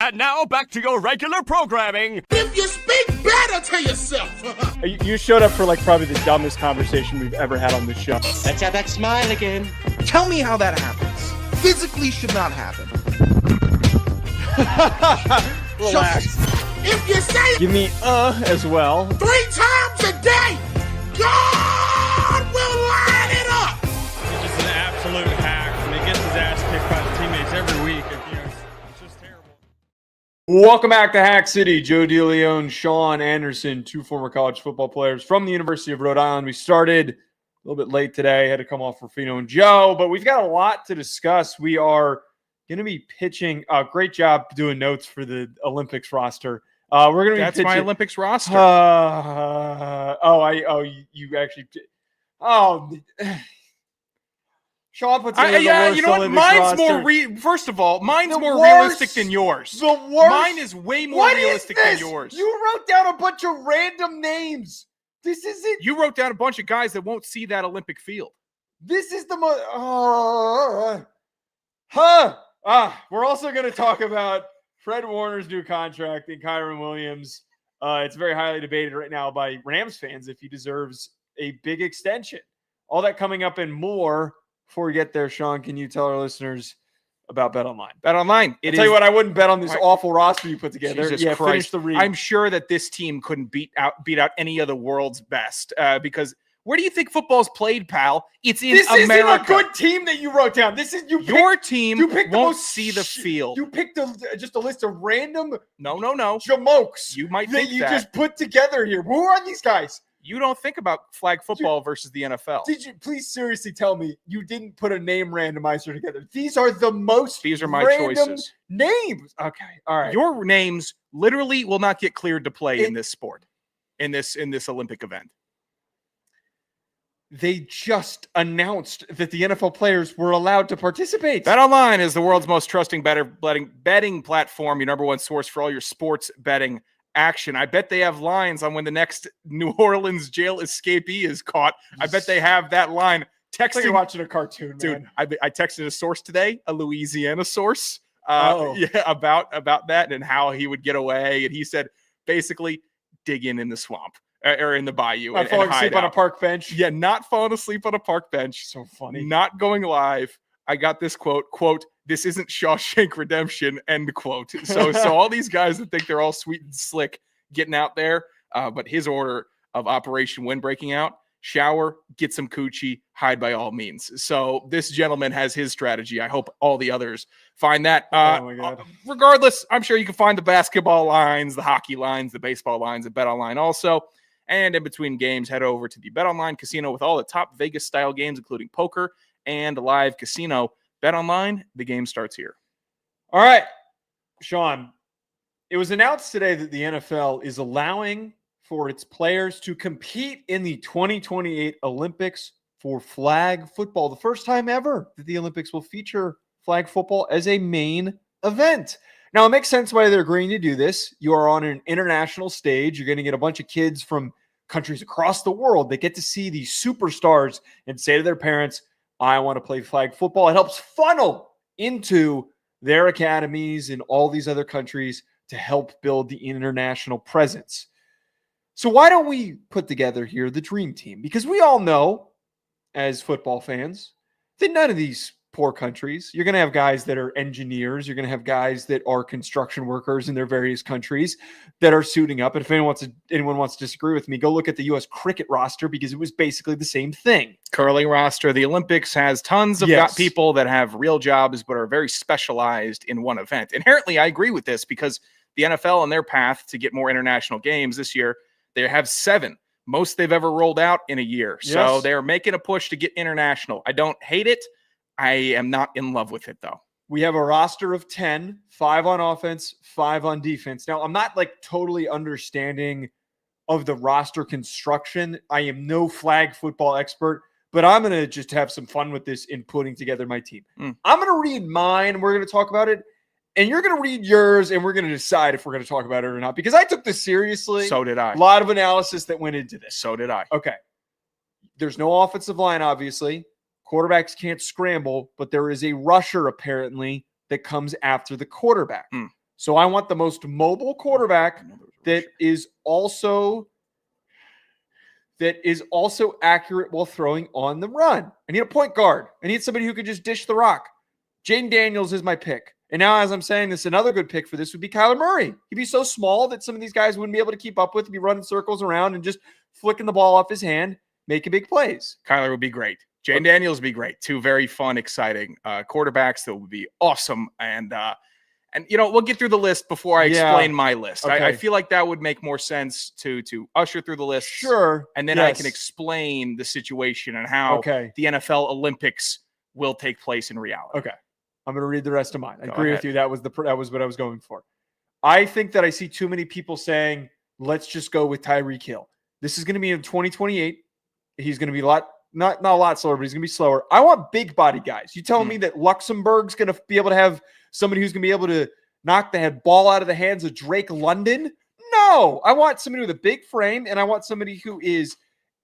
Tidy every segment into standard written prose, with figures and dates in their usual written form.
And now back to your regular programming. If you speak better to yourself. You showed up for probably the dumbest conversation we've ever had on this show. Let's have that smile again. Tell me how that happens. Physically should not happen. Relax. If you say Give me as well. 3 times a day, God will line it up. He's just an absolute hack, and he gets his ass kicked by the teammates every week. It's just terrible. Welcome back to Hack City. Joe DeLeone, Sean Anderson, 2 former college football players from the University of Rhode Island. We started a little bit late today. Had to come off Rufino and Joe, but we've got a lot to discuss. We are going to be pitching. Great job doing notes for the Olympics roster. We're going to be That's pitching. my Olympics roster. You actually. Sean puts together the worst you know what? Olympics Mine's roster. more. First of all, mine's The more worst. realistic than yours. The worst. Mine is way more What is realistic this? than yours. You wrote down a bunch of random names. This isn't. You wrote down a bunch of guys that won't see that Olympic field. This is the most. We're also going to talk about Fred Warner's new contract and Kyren Williams. It's very highly debated right now by Rams fans if he deserves a big extension. All that coming up and more. Before we get there, Sean, can you tell our listeners about BetOnline? BetOnline. I'll tell you what, I wouldn't bet on this awful roster you put together. Jesus Finish Christ. the read. I'm sure that this team couldn't beat out any of the world's best because where do you think football's played, pal? It's in America. This isn't a good team that you wrote down. This is your team. You picked won't see the field. You picked just a list of random no jamokes. You might that think you that. just put together here. Who are these guys? You don't think about flag football versus the NFL. Did you please seriously tell me you didn't put a name randomizer together? These are the most. These are my random choices. Names. Okay, all right. Your names literally will not get cleared to play in this sport, in this Olympic event. They just announced that the NFL players were allowed to participate. BetOnline is the world's most trusting betting platform, your number one source for all your sports betting action. I bet they have lines on when the next New Orleans jail escapee is caught. I bet they have that line. It's like you're watching a cartoon, dude. Man. I texted a source today, a Louisiana source, about that and how he would get away. And he said, basically, dig in the swamp or in the bayou. Not falling asleep on a park bench. Yeah, not falling asleep on a park bench. So funny. Not going live. I got this quote, this isn't Shawshank Redemption, end quote. So all these guys that think they're all sweet and slick getting out there, but his order of Operation Windbreaking out, shower, get some coochie, hide by all means. So this gentleman has his strategy. I hope all the others find that. Oh my God. Regardless, I'm sure you can find the basketball lines, the hockey lines, the baseball lines at BetOnline also. And in between games, head over to the BetOnline casino with all the top Vegas-style games, including poker and live casino. BetOnline, the game starts here. All right, Sean, it was announced today that the NFL is allowing for its players to compete in the 2028 Olympics for flag football. The first time ever that the Olympics will feature flag football as a main event. Now, it makes sense why they're agreeing to do this. You are on an international stage. You're going to get a bunch of kids from countries across the world that get to see these superstars and say to their parents, I want to play flag football. It helps funnel into their academies in all these other countries to help build the international presence. So why don't we put together here the dream team? Because we all know, as football fans, that none of these poor countries, you're going to have guys that are engineers, you're going to have guys that are construction workers in their various countries that are suiting up. And if anyone wants to disagree with me, go look at the U.S. cricket roster because it was basically the same thing. Curling roster. The Olympics has tons of people that have real jobs but are very specialized in one event. Inherently, I agree with this because the NFL on their path to get more international games this year, they have 7. Most they've ever rolled out in a year. Yes. So they're making a push to get international. I don't hate it. I am not in love with it, though. We have a roster of 10, 5 on offense, 5 on defense. Now, I'm not totally understanding of the roster construction. I am no flag football expert, but I'm going to just have some fun with this in putting together my team. I'm going to read mine. We're going to talk about it. And you're going to read yours, and we're going to decide if we're going to talk about it or not. Because I took this seriously. So did I. A lot of analysis that went into this. So did I. Okay. There's no offensive line, obviously. Quarterbacks can't scramble, but there is a rusher, apparently, that comes after the quarterback. So I want the most mobile quarterback that is also accurate while throwing on the run. I need a point guard. I need somebody who could just dish the rock. Jaden Daniels is my pick. And now, as I'm saying this, another good pick for this would be Kyler Murray. He'd be so small that some of these guys wouldn't be able to keep up with. He'd be running circles around and just flicking the ball off his hand, making big plays. Kyler would be great. Jaden Daniels would be great. Two very fun, exciting quarterbacks that would be awesome. And we'll get through the list before I explain my list. Okay. I feel like that would make more sense to usher through the list. Sure. And then I can explain the situation and how the NFL Olympics will take place in reality. Okay. I'm going to read the rest of mine. I Go agree ahead. with you. That was what I was going for. I think that I see too many people saying, let's just go with Tyreek Hill. This is going to be in 2028. He's going to be not a lot slower, but he's going to be slower. I want big body guys. You telling me that Luxembourg's going to be able to have somebody who's going to be able to knock the ball out of the hands of Drake London? No. I want somebody with a big frame, and I want somebody who is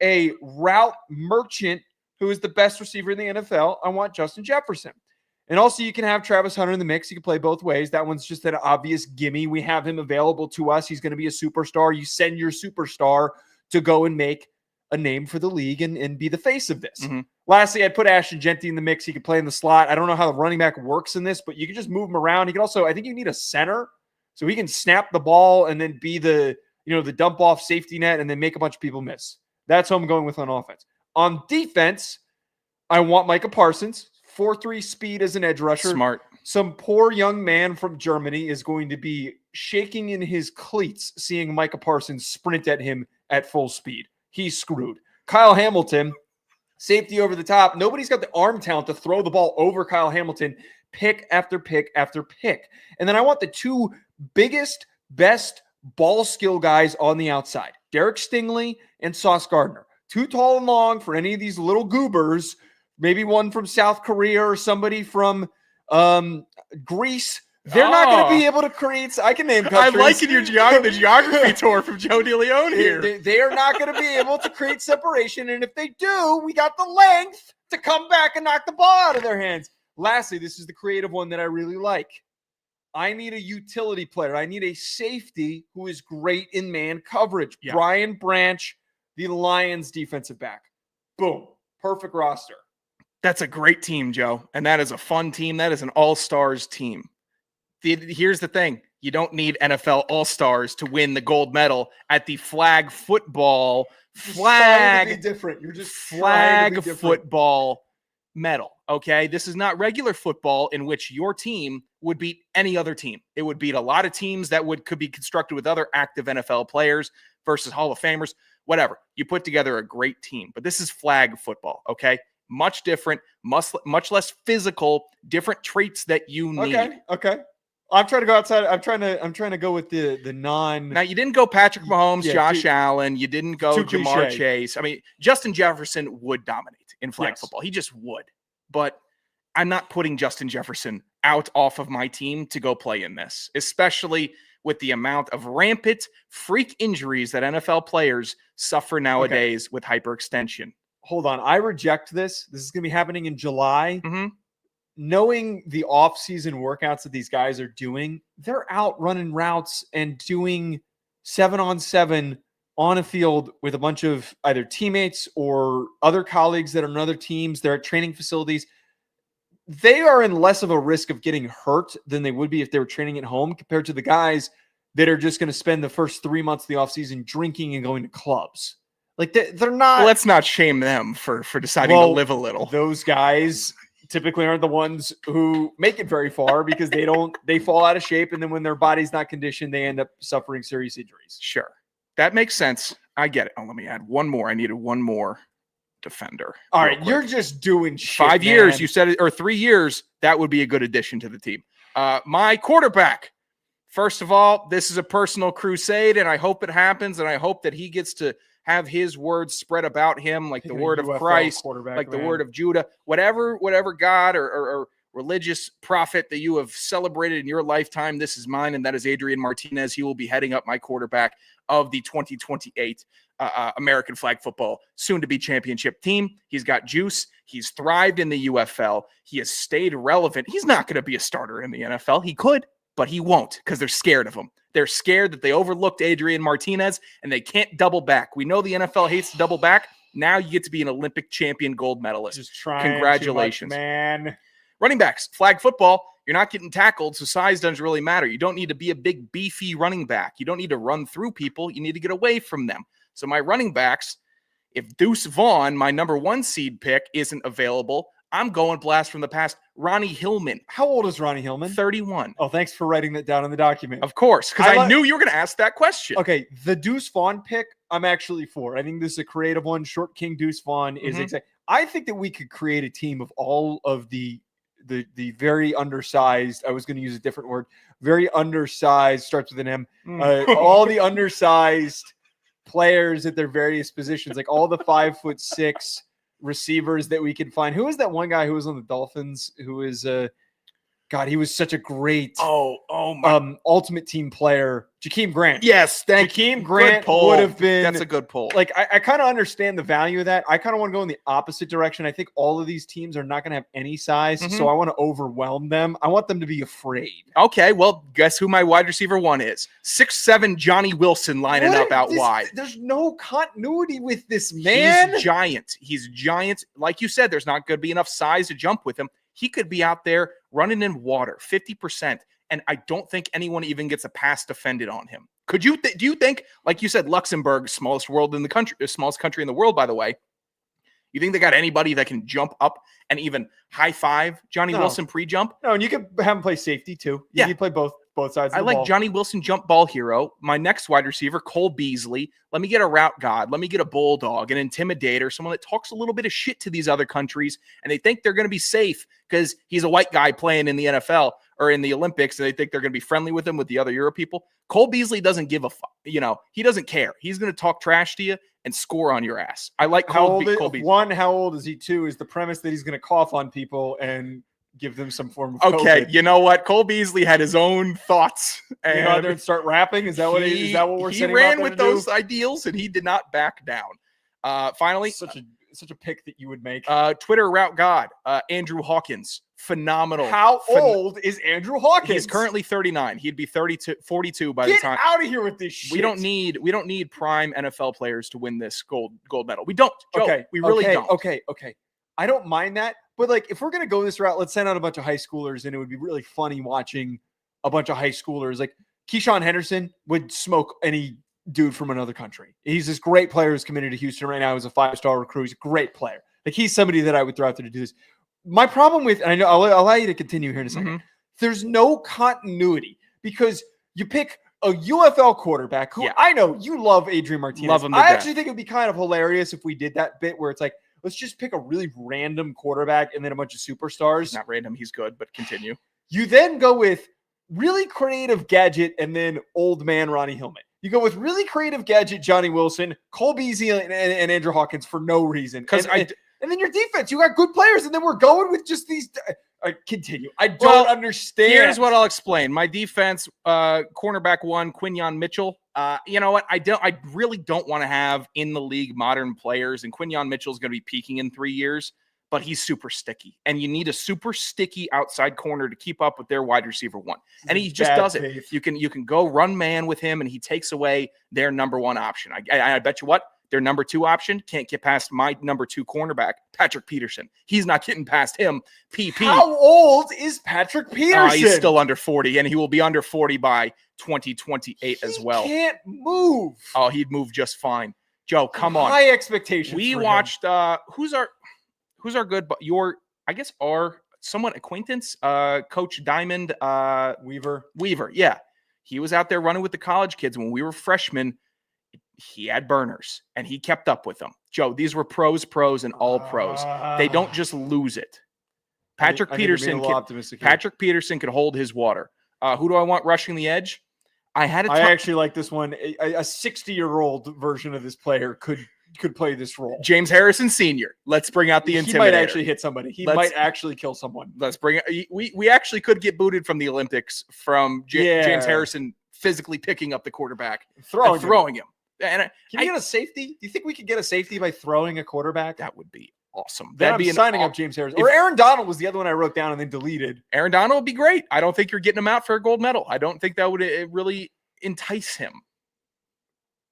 a route merchant who is the best receiver in the NFL. I want Justin Jefferson. And also, you can have Travis Hunter in the mix. You can play both ways. That one's just an obvious gimme. We have him available to us. He's going to be a superstar. You send your superstar to go and make a name for the league and be the face of this. Mm-hmm. Lastly, I'd put Ashton Genty in the mix. He could play in the slot. I don't know how the running back works in this, but you can just move him around. He can also, I think you need a center so he can snap the ball and then be the dump off safety net and then make a bunch of people miss. That's who I'm going with on offense. On defense, I want Micah Parsons. 4.3 speed as an edge rusher. Smart. Some poor young man from Germany is going to be shaking in his cleats seeing Micah Parsons sprint at him at full speed. He's screwed. Kyle Hamilton, safety over the top. Nobody's got the arm talent to throw the ball over Kyle Hamilton pick after pick after pick. And then I want the two biggest, best ball skill guys on the outside, Derek Stingley and Sauce Gardner. Too tall and long for any of these little goobers. Maybe one from South Korea or somebody from Greece. They're not going to be able to create. I can name countries. I'm liking the geography tour from Joe DeLeone here. They are not going to be able to create separation. And if they do, we got the length to come back and knock the ball out of their hands. Lastly, this is the creative one that I really like. I need a utility player. I need a safety who is great in man coverage. Yeah. Brian Branch, the Lions defensive back. Boom. Perfect roster. That's a great team, Joe. And that is a fun team. That is an all-stars team. Here's the thing. You don't need NFL all-stars to win the gold medal at the flag football medal. Okay. This is not regular football in which your team would beat any other team. It would beat a lot of teams that could be constructed with other active NFL players versus Hall of Famers, whatever. You put together a great team, but this is flag football. Okay. Much different, much less physical, different traits that you need. Okay. I'm trying to go outside. I'm trying to go with the non. Now, you didn't go Patrick Mahomes, Josh Allen. You didn't go Jamar Chase. I mean, Justin Jefferson would dominate in flag football. He just would. But I'm not putting Justin Jefferson out off of my team to go play in this, especially with the amount of rampant freak injuries that NFL players suffer nowadays with hyperextension. Hold on. I reject this. This is going to be happening in July. Mm-hmm. Knowing the off-season workouts that these guys are doing, they're out running routes and doing 7-on-7 on a field with a bunch of either teammates or other colleagues that are on other teams. They're at training facilities. They are in less of a risk of getting hurt than they would be if they were training at home compared to the guys that are just going to spend the first 3 months of the offseason drinking and going to clubs. Like they're not. Well, let's not shame them for deciding to live a little. Those guys typically aren't the ones who make it very far because they fall out of shape. And then when their body's not conditioned, they end up suffering serious injuries. Sure. That makes sense. I get it. Oh, let me add one more. I needed one more defender. All right. You're just doing shit, 5 years. You said it, or 3 years. That would be a good addition to the team. My quarterback. First of all, this is a personal crusade, and I hope it happens. And I hope that he gets to have his words spread about him, like the word of Christ, like the word of Judah, whatever God or religious prophet that you have celebrated in your lifetime. This is mine, and that is Adrian Martinez. He will be heading up my quarterback of the 2028 American flag football soon-to-be championship team. He's got juice. He's thrived in the UFL. He has stayed relevant. He's not going to be a starter in the NFL. He could, but he won't because they're scared of him. They're scared that they overlooked Adrian Martinez and they can't double back. We know the NFL hates to double back. Now you get to be an Olympic champion gold medalist. Just trying Congratulations, too much, man. Running backs, flag football. You're not getting tackled, so size doesn't really matter. You don't need to be a big, beefy running back. You don't need to run through people. You need to get away from them. So my running backs, if Deuce Vaughn, my number 1 seed pick, isn't available, I'm going blast from the past. Ronnie Hillman. How old is Ronnie Hillman? 31. Oh, thanks for writing that down in the document. Of course, because I knew you were going to ask that question. Okay, the Deuce Vaughn pick, I'm actually for. I think this is a creative one. Short King Deuce Vaughn is exact. I think that we could create a team of all of the very undersized. I was going to use a different word. Very undersized, starts with an M. All the undersized players at their various positions, like all the 5'6" receivers that we can find. Who is that one guy who was on the Dolphins? Who is God, he was such a great ultimate team player. Jakeem Grant. Yes, Jakeem Grant would have been. That's a good pull. Like I kind of understand the value of that. I kind of want to go in the opposite direction. I think all of these teams are not going to have any size, so I want to overwhelm them. I want them to be afraid. Okay, well, guess who my wide receiver 1 is? 6'7" Johnny Wilson lining up out wide. There's no continuity with this man. He's giant. He's giant. Like you said, there's not going to be enough size to jump with him. He could be out there running in water, 50%. And I don't think anyone even gets a pass defended on him. Could you? Do you think, like you said, Luxembourg, smallest country in the world, by the way. You think they got anybody that can jump up and even high five Johnny Wilson pre-jump? No, and you could have him play safety too. You can play both sides. I like Johnny Wilson, jump ball hero. My next wide receiver, Cole Beasley. Let me get a route god. Let me get a bulldog, an intimidator, someone that talks a little bit of shit to these other countries, and they think they're going to be safe because he's a white guy playing in the NFL or in the Olympics, and they think they're going to be friendly with him with the other Euro people. Cole Beasley doesn't give a fuck. He doesn't care. He's going to talk trash to you and score on your ass. I like Cole Beasley. One, how old is he? Two, is the premise that he's going to cough on people and give them some form of okay, COVID. You know what? Cole Beasley had his own thoughts. And you go out there and start rapping? Is that what we're saying? He ran with those ideals and he did not back down. Finally, such a pick that you would make. Twitter route god, Andrew Hawkins. Phenomenal. How old is Andrew Hawkins? He's currently 39. He'd be 42 by the time. Get out of here with this shit. We don't need prime NFL players to win this gold medal. We don't. Joe, okay. We really don't. Okay. I don't mind that. But like, if we're going to go this route, let's send out a bunch of high schoolers, and it would be really funny watching a bunch of high schoolers. Like Keyshawn Henderson would smoke any dude from another country. He's this great player who's committed to Houston right now. He's a 5-star recruit. He's a great player. Like, he's somebody that I would throw out there to do this. My problem with, and I know I'll allow you to continue here in a second. There's no continuity because you pick a UFL quarterback who I know you love Adrian Martinez. Love him to I death. actually think it'd be kind of hilarious if we did that bit where it's like, let's just pick a really random quarterback and then a bunch of superstars. He's not random. He's good, but continue. You then go with really creative gadget and then old man Ronnie Hillman. You go with really creative gadget Johnny Wilson, Cole Beasley, and Andrew Hawkins for no reason. And then your defense, you got good players, and then we're going with just these. Continue. I don't understand. Here's what I'll explain. My defense, cornerback 1, Quinyon Mitchell. You know what? I really don't want to have in the league modern players, and Quinyon Mitchell is going to be peaking in 3 years, but he's super sticky, and you need a super sticky outside corner to keep up with their wide receiver 1, and he just does it. You can go run man with him, and he takes away their number 1 option. I bet you what. Their number 2 option can't get past my number 2 cornerback, Patrick Peterson. He's not getting past him. PP. How old is Patrick Peterson? He's still under 40, and he will be under 40 by 2028 as well. He can't move. Oh, he'd move just fine. Joe, come on. High expectations. We watched who's our good, but our somewhat acquaintance, Coach Diamond Weaver. Yeah. He was out there running with the college kids when we were freshmen. He had burners, and he kept up with them. Joe, these were pros, and all pros. They don't just lose it. Patrick Peterson could hold his water. Who do I want rushing the edge? I actually like this one. A 60-year-old version of this player could play this role. James Harrison Sr. Let's bring out the intimidator. He might actually hit somebody. He might actually kill someone. Let's bring it. We actually could get booted from the Olympics from James Harrison physically picking up the quarterback and throwing him. And can you get a safety? Do you think we could get a safety by throwing a quarterback? That would be awesome. Then That'd be signing up James Harrison. Or Aaron Donald was the other one I wrote down and then deleted. Aaron Donald would be great. I don't think you're getting him out for a gold medal. I don't think that would really entice him.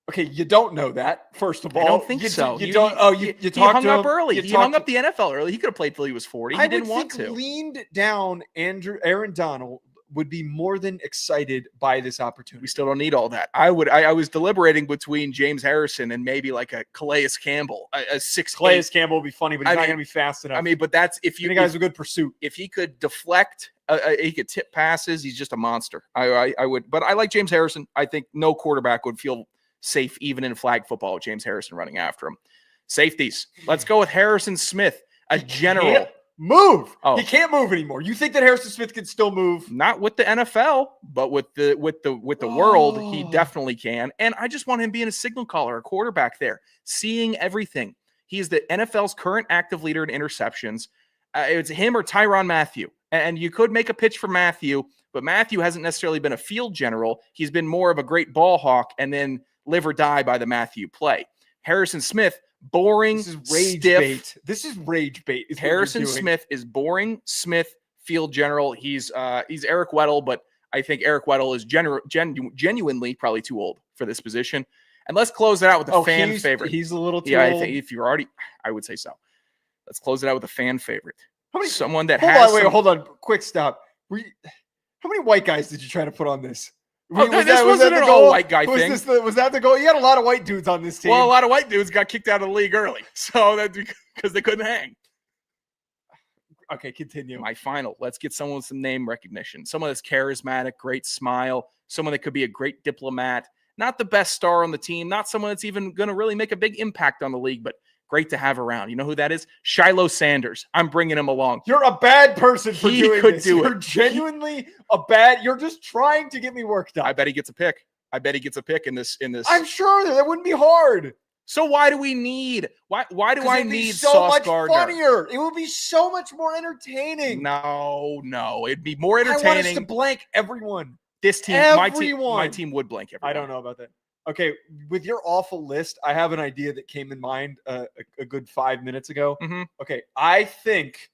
Okay, you don't know that, first of all. I don't think so. You don't. Oh, you he talked hung to up him, early. He hung up the NFL early. He could have played till he was 40. He didn't want to. Leaned down Aaron Donald would be more than excited by this opportunity. We still don't need all that. I was deliberating between James Harrison and maybe like a Calais Campbell, a 6'8". Calais Campbell would be funny, but he's not going to be fast enough. I mean, but that's if you guys a good pursuit. If he could deflect, he could tip passes. He's just a monster. I would, but I like James Harrison. I think no quarterback would feel safe even in flag football with James Harrison running after him. Safeties. Let's go with Harrison Smith, a general. Move. Oh. He can't move anymore. You think that Harrison Smith can still move? Not with the NFL, but with the world, he definitely can. And I just want him being a signal caller, a quarterback there, seeing everything. He's the NFL's current active leader in interceptions. It's him or Tyrann Mathieu. And you could make a pitch for Mathieu, but Mathieu hasn't necessarily been a field general. He's been more of a great ball hawk and then live or die by the Mathieu play. Harrison Smith, boring, this is rage stiff. bait. This is rage bait. Harrison Smith is boring. Smith, field general. He's Eric Weddle, but I think Eric Weddle is genuinely probably too old for this position. And let's close it out with a fan favorite. He's a little too old. I think if you're already, I would say so. Let's close it out with a fan favorite. Someone that hold on. Quick stop. How many white guys did you try to put on this? This wasn't an all-white guy thing. Was that the goal? You had a lot of white dudes on this team. Well, a lot of white dudes got kicked out of the league early. So that's because they couldn't hang. Okay, continue. My final. Let's get someone with some name recognition. Someone that's charismatic, great smile. Someone that could be a great diplomat. Not the best star on the team. Not someone that's even going to really make a big impact on the league, but great to have around. You know who that is? Shiloh Sanders. I'm bringing him along. You're a bad person for doing this. You're it. Genuinely a bad. You're just trying to get me worked up. I bet he gets a pick. in this. I'm sure that wouldn't be hard. So why do we need? Why do I need so Sauce much Gardner? Funnier? It would be so much more entertaining. No, it'd be more entertaining. I want us to blank everyone. This team, my team would blank everyone. I don't know about that. Okay, with your awful list, I have an idea that came in mind a good 5 minutes ago. Mm-hmm. Okay, I think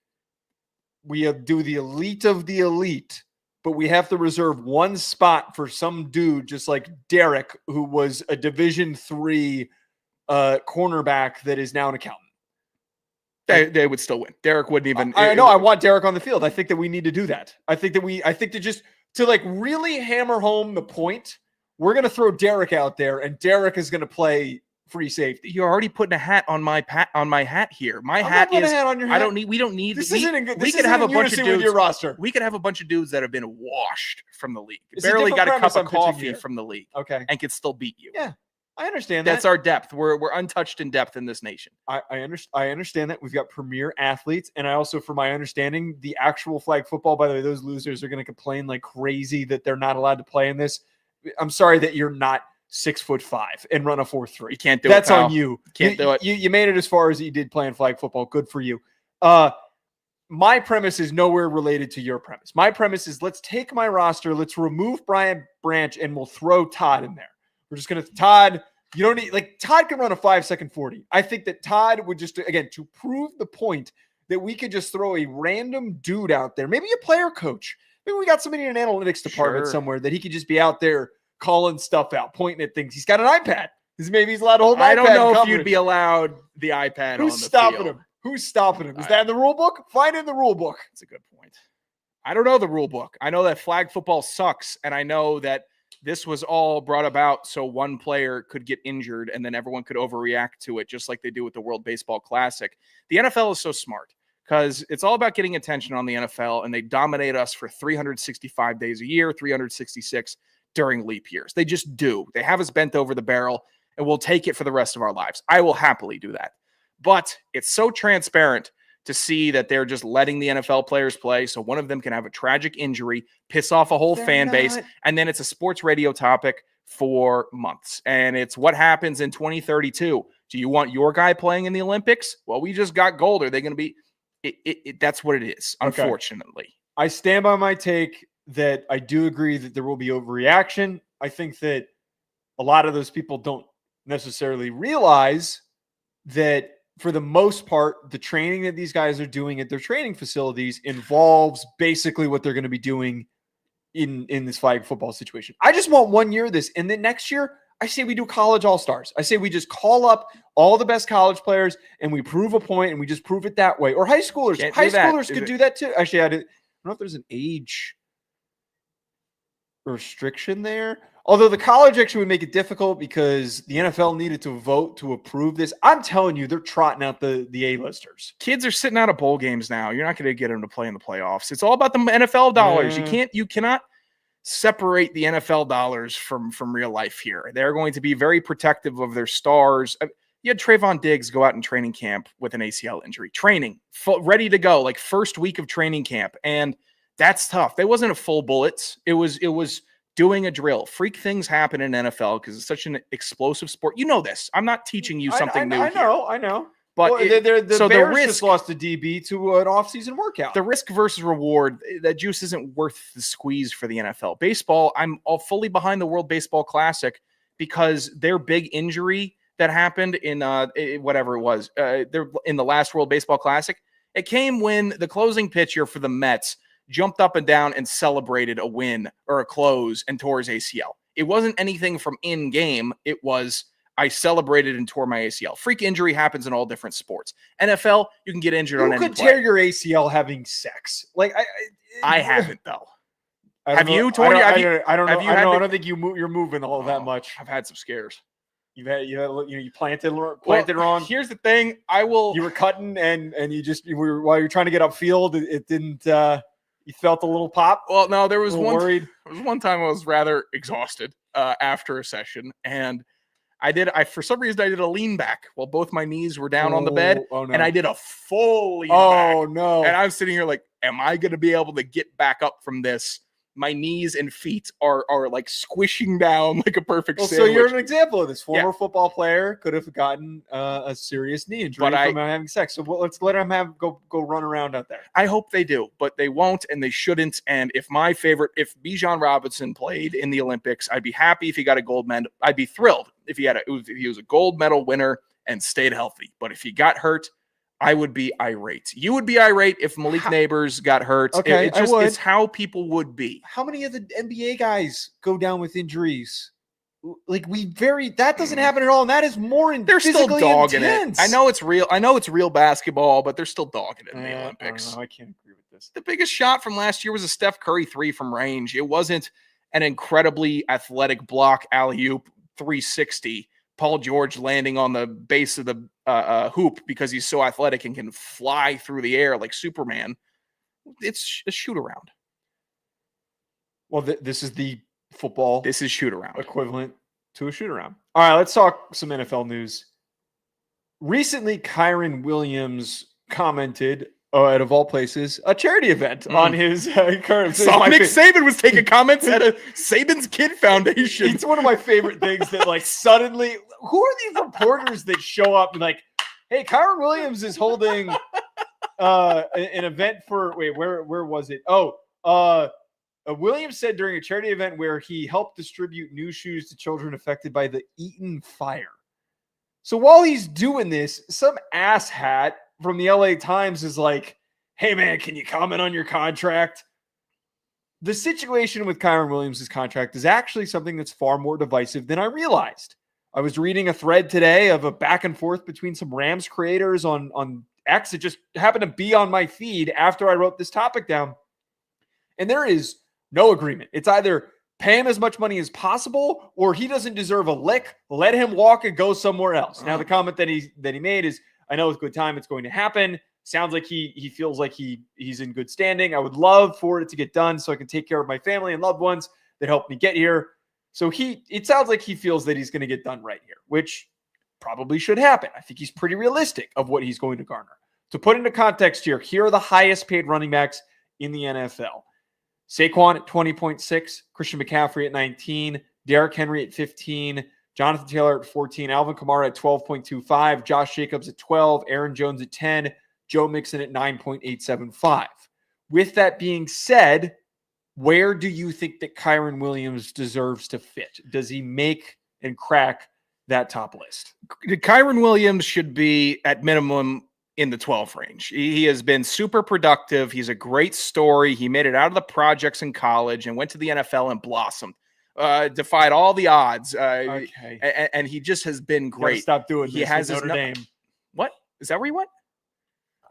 we do the elite of the elite, but we have to reserve one spot for some dude just like Derek, who was a Division III cornerback that is now an accountant. They would still win. Derek wouldn't even. I know. I want Derek on the field. I think that we need to do that. I think to like really hammer home the point. We're going to throw Derek out there, and Derek is going to play free safety. You're already putting a hat on my hat here. My I'm hat not is. a hat on your hat. We don't need. This isn't good. We could have a bunch of dudes. With your roster. We could have a bunch of dudes that have been washed from the league. It's a barely got different a cup premise of I'm pitching coffee here. from the league. Okay, and could still beat you. Yeah, I understand that. That's our depth. We're untouched in depth in this nation. I understand that. We've got premier athletes, and I also, for my understanding, the actual flag football. By the way, those losers are going to complain like crazy that they're not allowed to play in this. I'm sorry that you're not 6'5" and run a 4.3. You can't do That's it. That's on you. Can't do it. You made it as far as you did playing flag football. Good for you. My premise is nowhere related to your premise. My premise is let's take my roster, let's remove Brian Branch, and we'll throw Todd in there. We're just going to Todd. You don't need Todd can run a 5-second 40. I think that Todd would just, again, to prove the point that we could just throw a random dude out there, maybe a player coach. Maybe we got somebody in an analytics department somewhere that he could just be out there calling stuff out, pointing at things. He's got an iPad. Maybe he's allowed to hold an iPad. I don't know if you'd be allowed the iPad on the stopping field. him? Who's stopping him? Is that in the rule book? Find it in the rule book. That's a good point. I don't know the rule book. I know that flag football sucks, and I know that this was all brought about so one player could get injured and then everyone could overreact to it, just like they do with the World Baseball Classic. The NFL is so smart because it's all about getting attention on the NFL, and they dominate us for 365 days a year, 366 during leap years. They just do. They have us bent over the barrel, and we'll take it for the rest of our lives. I will happily do that. But it's so transparent to see that they're just letting the NFL players play, so one of them can have a tragic injury, piss off a whole fan base, and then it's a sports radio topic for months. And it's what happens in 2032. Do you want your guy playing in the Olympics? Well, we just got gold. Are they going to be that's what it is, unfortunately. I stand by my take that I do agree that there will be overreaction. I think that a lot of those people don't necessarily realize that for the most part, the training that these guys are doing at their training facilities involves basically what they're going to be doing in this flag football situation. I just want 1 year of this. And then next year, I say we do college all-stars. I say we just call up all the best college players and we prove a point and we just prove it that way. Or high schoolers. High schoolers could do that too. Actually, I don't know if there's an age restriction there. Although the college actually would make it difficult because the NFL needed to vote to approve this. I'm telling you, they're trotting out the A-listers. Kids are sitting out of bowl games now. You're not going to get them to play in the playoffs. It's all about the NFL dollars. You cannot separate the NFL dollars from real life here. They're going to be very protective of their stars. You had Trayvon Diggs go out in training camp with an ACL injury. Training, ready to go, like first week of training camp. And that's tough. They wasn't a full bullets. It was doing a drill. Freak things happen in NFL because it's such an explosive sport. You know this. I'm not teaching you something new. I know. But the Bears just lost a DB to an offseason workout. The risk versus reward, that juice isn't worth the squeeze for the NFL. Baseball, I'm all fully behind the World Baseball Classic because their big injury that happened in whatever it was, they're in the last World Baseball Classic, it came when the closing pitcher for the Mets jumped up and down and celebrated a win or a close and tore his ACL. It wasn't anything from in-game. It was, I celebrated and tore my ACL. Freak injury happens in all different sports. NFL, you can get injured on any play. You could tear your ACL having sex. Like I haven't though. Have you torn your? I don't know. I don't think you're moving all that much. I've had some scares. You planted wrong. Here's the thing. You were cutting and while you're trying to get upfield, it didn't. You felt a little pop. Well, no, there was worried. There was one time I was rather exhausted after a session, and for some reason I did a lean back while both my knees were down on the bed, and I did a full lean back. Oh no! And I'm sitting here like, am I going to be able to get back up from this? My knees and feet are like squishing down like a perfect sandwich. So you're an example of this. Former football player could have gotten a serious knee injury from having sex. So let's let him go run around out there. I hope they do, but they won't and they shouldn't. And if Bijan Robinson played in the Olympics, I'd be happy if he got a gold medal. I'd be thrilled if he was a gold medal winner and stayed healthy. But if he got hurt, I would be irate. You would be irate if Malik Neighbors got hurt. Okay, it's how people would be. How many of the NBA guys go down with injuries? Like that doesn't happen at all, and that is more. They're still dogging intense. it. I know it's real. I know it's real basketball, but they're still dogging it in the Olympics. I can't agree with this. The biggest shot from last year was a Steph Curry 3 from range. It wasn't an incredibly athletic block alley-oop 360. Paul George landing on the base of the hoop because he's so athletic and can fly through the air like Superman. It's a shoot around. Well, this is the football. This is shoot around equivalent to a shoot around. All right, let's talk some NFL news. Recently, Kyren Williams commented at, of all places, a charity event on his current. Nick Saban was taking comments at a Saban's Kid Foundation. It's one of my favorite things that suddenly, who are these reporters that show up and hey, Kyren Williams is holding an event for, where was it? Williams said during a charity event where he helped distribute new shoes to children affected by the Eaton fire. So while he's doing this, some asshat from the LA Times is like, hey man, can you comment on your contract? The situation with Kyren Williams' contract is actually something that's far more divisive than I realized. I was reading a thread today of a back and forth between some Rams creators on X. It just happened to be on my feed after I wrote this topic down. And there is no agreement. It's either pay him as much money as possible or he doesn't deserve a lick. Let him walk and go somewhere else. Now, the comment that he made is, I know with good time it's going to happen. Sounds like he feels like he's in good standing. I would love for it to get done so I can take care of my family and loved ones that helped me get here. So it sounds like he feels that he's going to get done right here, which probably should happen. I think he's pretty realistic of what he's going to garner. To put into context here are the highest paid running backs in the NFL. Saquon at 20.6, Christian McCaffrey at 19, Derrick Henry at 15, Jonathan Taylor at 14, Alvin Kamara at 12.25, Josh Jacobs at 12, Aaron Jones at 10, Joe Mixon at 9.875. With that being said, where do you think that Kyren Williams deserves to fit? Does he make and crack that top list. Kyren Williams should be at minimum in the 12 range. He has been super productive. He's a great story. He made it out of the projects in college and went to the NFL and blossomed. Defied all the odds. Okay. And he just has been great. Stop doing He this has with his Notre Dame. What? Is that where he went?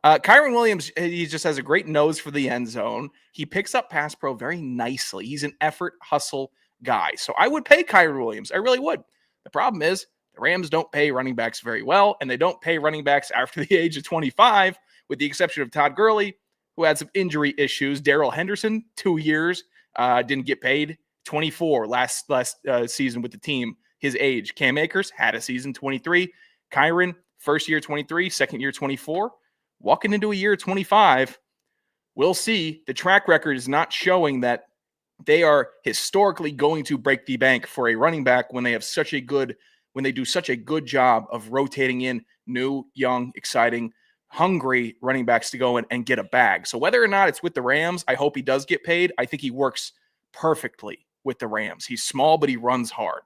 Kyren Williams, he just has a great nose for the end zone. He picks up pass pro very nicely. He's an effort hustle guy. So I would pay Kyren Williams. I really would. The problem is the Rams don't pay running backs very well, and they don't pay running backs after the age of 25, with the exception of Todd Gurley, who had some injury issues. Darrell Henderson, 2 years, didn't get paid. 24 last season with the team, his age. Cam Akers had a season, 23. Kyren, first year 23, second year 24. Walking into a year 25, we'll see. The track record is not showing that they are historically going to break the bank for a running back when they have when they do such a good job of rotating in new, young, exciting, hungry running backs to go in and get a bag. So whether or not it's with the Rams, I hope he does get paid. I think he works perfectly with the Rams. He's small, but he runs hard.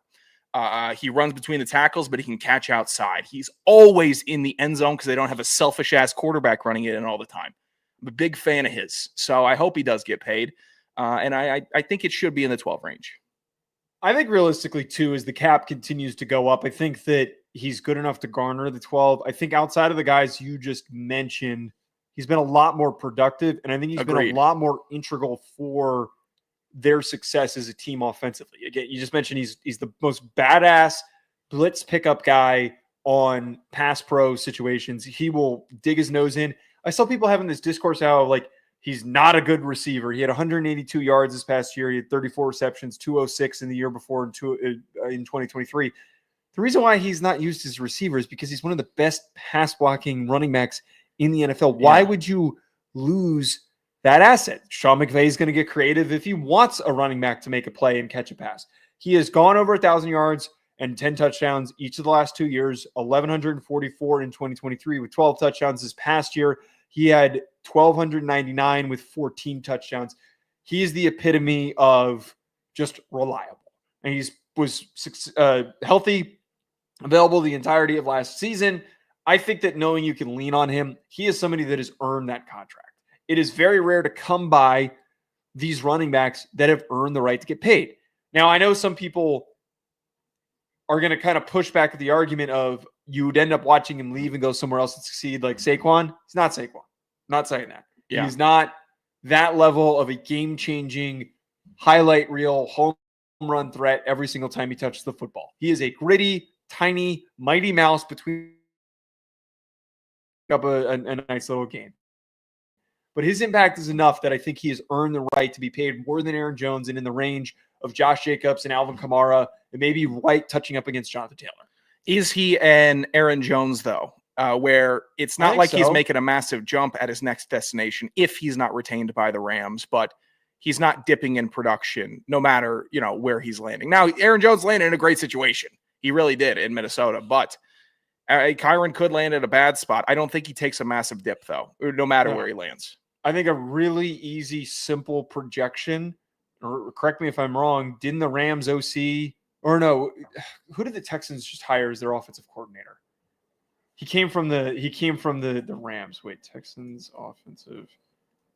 He runs between the tackles, but he can catch outside. He's always in the end zone because they don't have a selfish-ass quarterback running it in all the time. I'm a big fan of his, so I hope he does get paid. And I think it should be in the 12 range. I think realistically, too, as the cap continues to go up, I think that he's good enough to garner the 12. I think outside of the guys you just mentioned, he's been a lot more productive, and I think he's been a lot more integral for their success as a team offensively. Again, you just mentioned he's the most badass blitz pickup guy on pass pro situations. He will dig his nose in. I saw people having this discourse how like he's not a good receiver. He had 182 yards this past year. He had 34 receptions, 206 in the year before in 2023. The reason why he's not used as a receiver is because he's one of the best pass blocking running backs in the NFL. Why would you lose that asset? Sean McVay is going to get creative if he wants a running back to make a play and catch a pass. He has gone over 1,000 yards and 10 touchdowns each of the last 2 years, 1,144 in 2023 with 12 touchdowns. This past year, he had 1,299 with 14 touchdowns. He is the epitome of just reliable. And he was healthy, available the entirety of last season. I think that knowing you can lean on him, he is somebody that has earned that contract. It is very rare to come by these running backs that have earned the right to get paid. Now, I know some people are going to kind of push back at the argument of you would end up watching him leave and go somewhere else and succeed like Saquon. He's not Saquon. I'm not saying that. Yeah. He's not that level of a game-changing highlight reel home run threat every single time he touches the football. He is a gritty, tiny, mighty mouse between up a nice little game. But his impact is enough that I think he has earned the right to be paid more than Aaron Jones and in the range of Josh Jacobs and Alvin Kamara, and maybe right touching up against Jonathan Taylor. Is he an Aaron Jones, though, where it's not like he's making a massive jump at his next destination if he's not retained by the Rams, but he's not dipping in production no matter, where he's landing. Now, Aaron Jones landed in a great situation. He really did in Minnesota, but Kyren could land at a bad spot. I don't think he takes a massive dip, though, no matter where he lands. I think a really easy, simple projection, or correct me if I'm wrong, didn't the Rams OC, or no, who did the Texans just hire as their offensive coordinator? He came from the Rams. Wait, Texans offensive.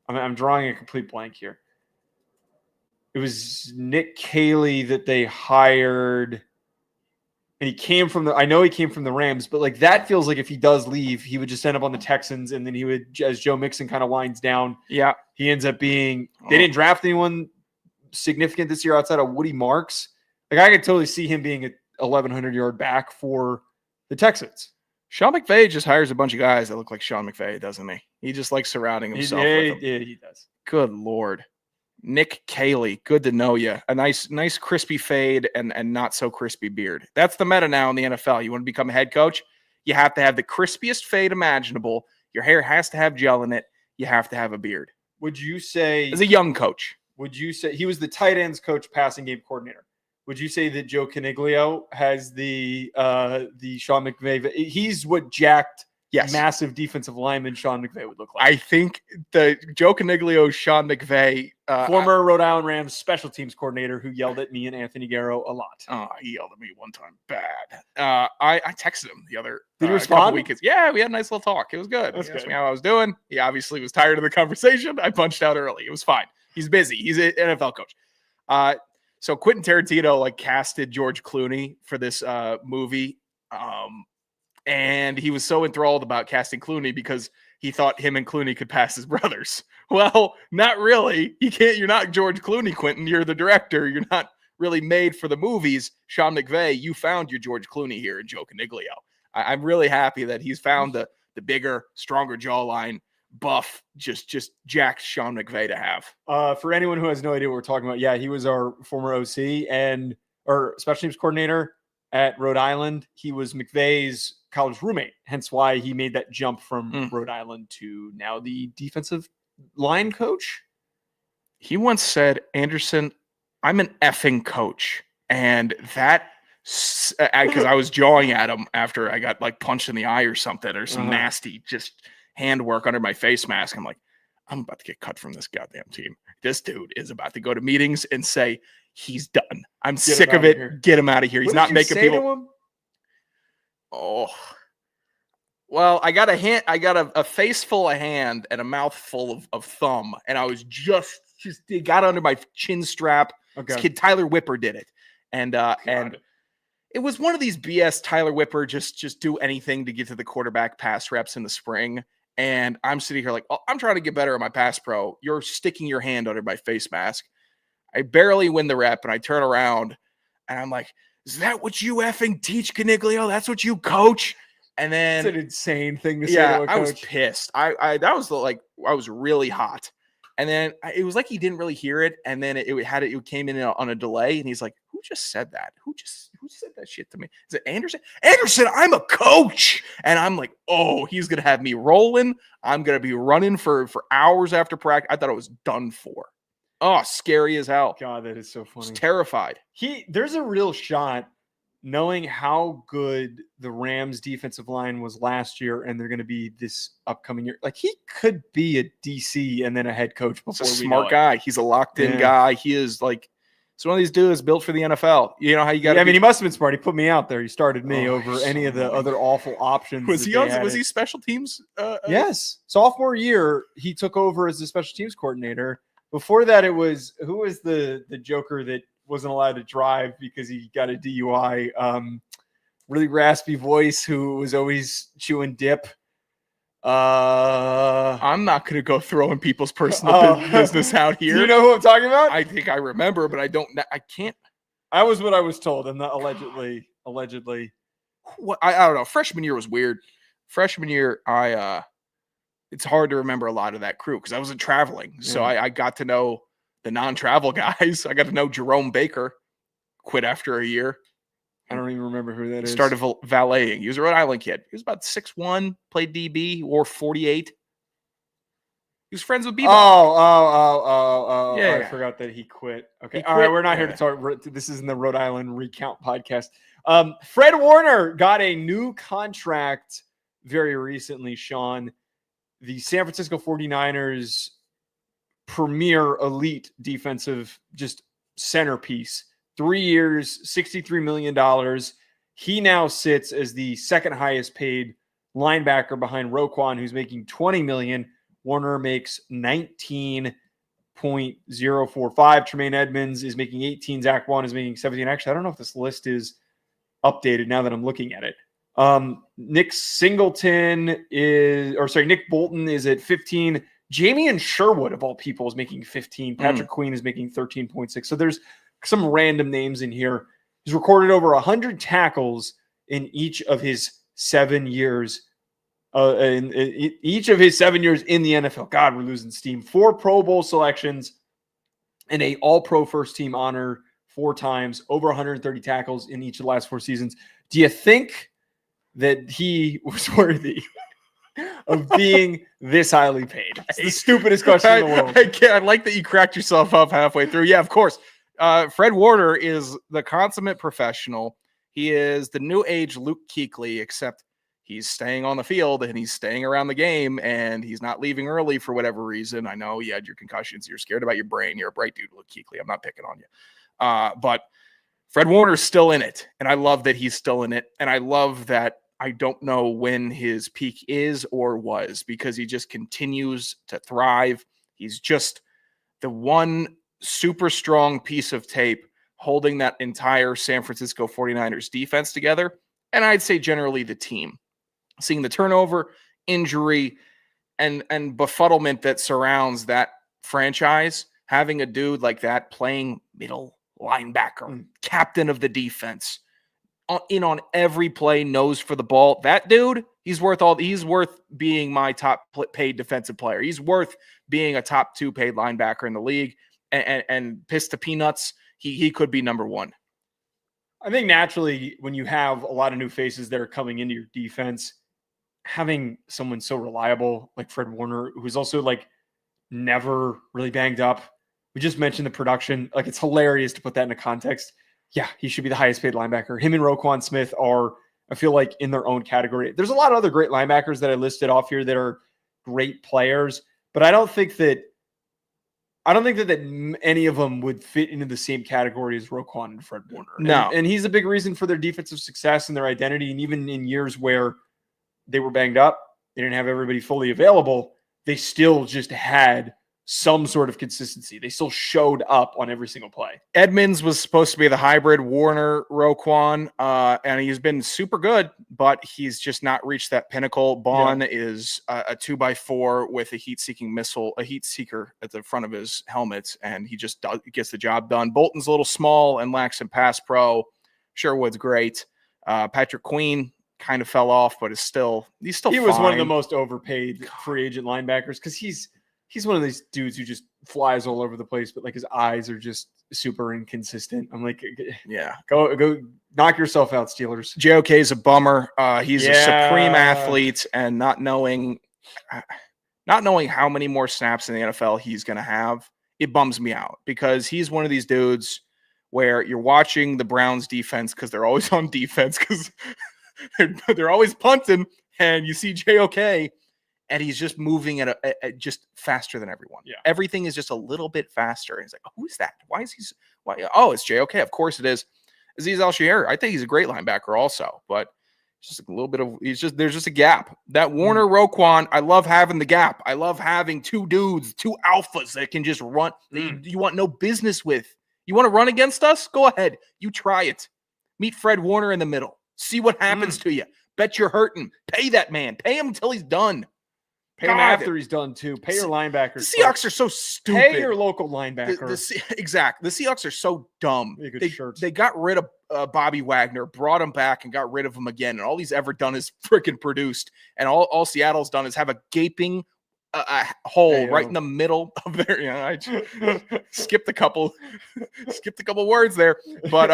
I'm drawing a complete blank here. It was Nick Caley that they hired. And he came from I know he came from the Rams, but like that feels like if he does leave, he would just end up on the Texans, and then he would, as Joe Mixon kind of winds down. Yeah. He ends up being, they didn't draft anyone significant this year outside of Woody Marks. Like I could totally see him being a 1,100-yard back for the Texans. Sean McVay just hires a bunch of guys that look like Sean McVay, doesn't he? He just likes surrounding himself with them. Yeah, he does. Good Lord. Nick Caley, good to know you. A nice crispy fade and not so crispy beard. That's the meta now in the NFL. You want to become a head coach, you have to have the crispiest fade imaginable. Your hair has to have gel in it. You have to have a beard. Would you say, as a young coach, would you say he was the tight ends coach, passing game coordinator? Would you say that Joe Caniglio has the Sean McVay? He's what jacked massive defensive lineman Sean McVay would look like. I think the Joe Coniglio, Sean McVay, former Rhode Island Rams special teams coordinator who yelled at me and Anthony Garrow a lot. He yelled at me one time bad. I texted him the other Did he respond? couple weekends. Yeah, we had a nice little talk. It was good. He asked me how I was doing. He obviously was tired of the conversation. I punched out early. It was fine. He's busy. He's an NFL coach. So Quentin Tarantino casted George Clooney for this movie. And he was so enthralled about casting Clooney because he thought him and Clooney could pass as brothers. Well, not really. You're not George Clooney, Quentin. You're the director. You're not really made for the movies. Sean McVay, you found your George Clooney here in Joe Coniglio. I'm really happy that he's found the bigger, stronger jawline, buff, just jacked Sean McVay to have. For anyone who has no idea what we're talking about, he was our former OC or special teams coordinator at Rhode Island. He was McVay's college roommate, hence why he made that jump from Rhode Island to now the defensive line coach. He once said, Anderson, I'm an effing coach. And that, because I was jawing at him after I got punched in the eye or something, or some nasty just handwork under my face mask. I'm like, I'm about to get cut from this goddamn team. This dude is about to go to meetings and say, he's done. I'm sick of it. Get him out of here. He's not making people. Oh, well, I got a face full of hand and a mouth full of thumb. And I was just it got under my chin strap. Okay. This kid, Tyler Whipper, did it. And it was one of these BS Tyler Whipper, just do anything to get to the quarterback pass reps in the spring. And I'm sitting here I'm trying to get better at my pass pro. You're sticking your hand under my face mask. I barely win the rep, and I turn around, and I'm like, is that what you effing teach, Coniglio? That's what you coach? And then it's an insane thing to say to a coach. I was pissed. I was really hot. And then it was like he didn't really hear it, and then it came in on a delay, and he's like, who just said that? Who said that shit to me? Is it Anderson? Anderson, I'm a coach. And I'm like, oh, he's gonna have me rolling. I'm gonna be running for hours after practice. I thought it was done for. Oh, scary as hell. God, that is so funny. I was terrified. There's a real shot, knowing how good the Rams defensive line was last year, and they're going to be this upcoming year. He could be a DC and then a head coach before He's a smart guy. He's a locked-in guy. He is it's one of these dudes built for the NFL. You know how you got? Yeah, I mean, he must have been smart. He put me out there. He started me over any of the other awful options. Was he special teams? Yes, sophomore year he took over as the special teams coordinator. Before that, who was the joker that wasn't allowed to drive because he got a DUI? Really raspy voice who was always chewing dip. I'm not going to go throwing people's personal business out here. Do you know who I'm talking about? I think I remember, but I can't. I was what I was told. I'm not allegedly. What I don't know. Freshman year was weird. Freshman year, it's hard to remember a lot of that crew because I wasn't traveling. So I got to know the non-travel guys. I got to know Jerome Baker, quit after a year. I don't even remember who that is. Started valeting. He was a Rhode Island kid. He was about 6'1", played DB, wore 48. He was friends with Bebo. Oh. Yeah, I forgot that he quit. Okay. All right. We're not here to talk. This isn't the Rhode Island Recount podcast. Fred Warner got a new contract very recently, Sean. The San Francisco 49ers premier elite defensive centerpiece. 3 years, $63 million. He now sits as the second highest paid linebacker behind Roquan, who's making $20 million. Warner makes $19.045. Tremaine Edmonds is making 18. Zach Vaughn is making 17. Actually, I don't know if this list is updated now that I'm looking at it. Nick Bolton is at 15. Jamian Sherwood, of all people, is making 15. Patrick Queen is making 13.6. So there's some random names in here. He's recorded over 100 tackles in each of his 7 years. In each of his 7 years in the NFL. God, we're losing steam. 4 Pro Bowl selections and a All-Pro first team honor 4 times. Over 130 tackles in each of the last 4 seasons. Do you think that he was worthy of being this highly paid? It's the stupidest question in the world. I like that you cracked yourself up halfway through. Yeah, of course. Fred Warner is the consummate professional. He is the new age Luke Kuechly, except he's staying on the field and he's staying around the game and he's not leaving early for whatever reason. I know you had your concussions. You're scared about your brain. You're a bright dude, Luke Kuechly. I'm not picking on you. But Fred Warner's still in it. And I love that he's still in it. And I love that I don't know when his peak is or was, because he just continues to thrive. He's just the one super strong piece of tape holding that entire San Francisco 49ers defense together. And I'd say generally the team. Seeing the turnover, injury, and befuddlement that surrounds that franchise, having a dude like that playing middle linebacker, captain of the defense, in on every play, nose for the ball. That dude, he's worth being my top paid defensive player. He's worth being a top 2 paid linebacker in the league. And piss to peanuts, he could be number 1. I think naturally, when you have a lot of new faces that are coming into your defense, having someone so reliable like Fred Warner, who's also like never really banged up. We just mentioned the production. Like, it's hilarious to put that into context. Yeah, he should be the highest paid linebacker. Him and Roquan Smith are, I feel like, in their own category. There's a lot of other great linebackers that I listed off here that are great players, but I don't think that any of them would fit into the same category as Roquan and Fred Warner. No. And he's a big reason for their defensive success and their identity. And even in years where they were banged up, they didn't have everybody fully available, they still just had some sort of consistency. They still showed up on every single play. Edmonds was supposed to be the hybrid Warner Roquan, and he's been super good, but he's just not reached that pinnacle. Bond is a 2x4 with a heat seeker at the front of his helmet, and he just gets the job done. Bolton's a little small and lacks in pass pro. Sherwood's great. Patrick Queen kind of fell off, but he's still he fine. was one of the most overpaid free agent linebackers because he's one of these dudes who just flies all over the place, but like his eyes are just super inconsistent. I'm like, yeah, go knock yourself out, Steelers. JOK is a bummer. He's a supreme athlete, and not knowing how many more snaps in the NFL he's going to have, it bums me out, because he's one of these dudes where you're watching the Browns defense because they're always on defense because they're always punting, and you see JOK. And he's just moving at just faster than everyone. Yeah. Everything is just a little bit faster. And he's like, who is that? Why is he? Oh, it's JOK. Of course it is. Azeez Al-Shaair. I think he's a great linebacker also, but it's just a little bit of, there's just a gap. That Warner Roquan, I love having the gap. I love having 2 dudes, 2 alphas that can just run. That you want no business with. You want to run against us? Go ahead. You try it. Meet Fred Warner in the middle. See what happens to you. Bet you're hurting. Pay that man. Pay him until he's done. Pay him after he's done, too. Pay your linebackers. The Seahawks are so stupid. Pay your local linebacker. Exactly. The Seahawks are so dumb. They got rid of Bobby Wagner, brought him back, and got rid of him again. And all he's ever done is freaking produced. And all Seattle's done is have a gaping hole right in the middle of their. I skipped a couple words there, but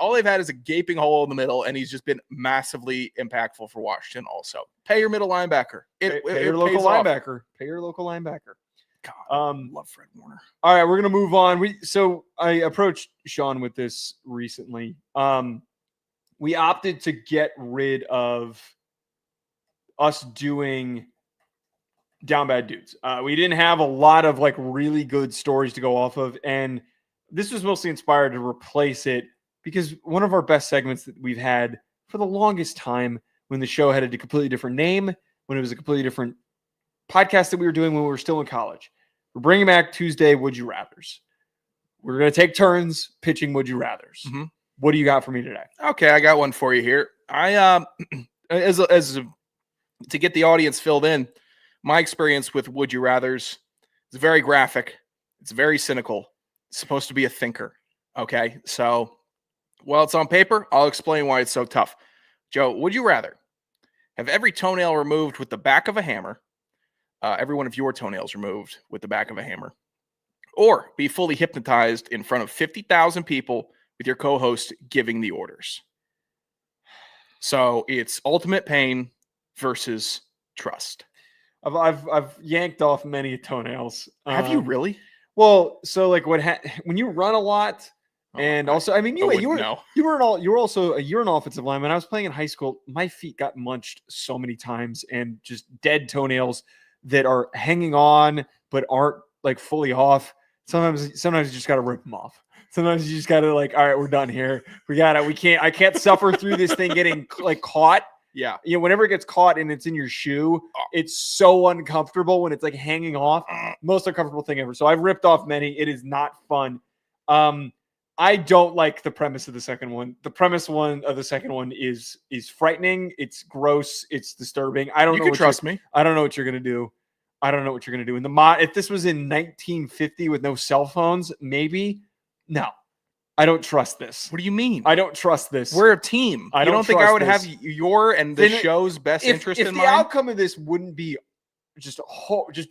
all they've had is a gaping hole in the middle, and he's just been massively impactful for Washington. Also, pay your middle linebacker. Pay your local linebacker. Pay your local linebacker. God, love Fred Warner. All right, we're gonna move on. So I approached Sean with this recently. We opted to get rid of us doing down bad dudes. We didn't have a lot of like really good stories to go off of, and this was mostly inspired to replace it because one of our best segments that we've had for the longest time, when the show had a completely different name, when it was a completely different podcast that we were doing when we were still in college, we're bringing back Tuesday Would You Rathers. We're going to take turns pitching Would You Rathers. Mm-hmm. What do you got for me today? Okay, I got one for you here. To get the audience filled in, my experience with Would You Rathers is very graphic. It's very cynical. It's supposed to be a thinker. Okay. So while it's on paper, I'll explain why it's so tough. Joe, would you rather have every toenail removed with the back of a hammer, every one of your toenails removed with the back of a hammer, or be fully hypnotized in front of 50,000 people with your co-host giving the orders? So it's ultimate pain versus trust. I've yanked off many toenails. Have you really? Well, so like when you run a lot, And also, I mean, you were also you're an offensive lineman. I was playing in high school. My feet got munched so many times, and just dead toenails that are hanging on but aren't like fully off. Sometimes you just got to rip them off. Sometimes you just got to all right, we're done here. I can't suffer through this thing getting caught. Yeah. Whenever it gets caught and it's in your shoe, it's so uncomfortable when it's hanging off. Most uncomfortable thing ever. So I've ripped off many. It is not fun. I don't like the premise of the second one. The premise of the second one is frightening. It's gross. It's disturbing. I don't know. Trust me. I don't know what you're gonna do. In if this was in 1950 with no cell phones, maybe. No, I don't trust this. What do you mean? I don't trust this. We're a team. I don't think I would have your and the show's best interest in mind. If the outcome of this wouldn't be just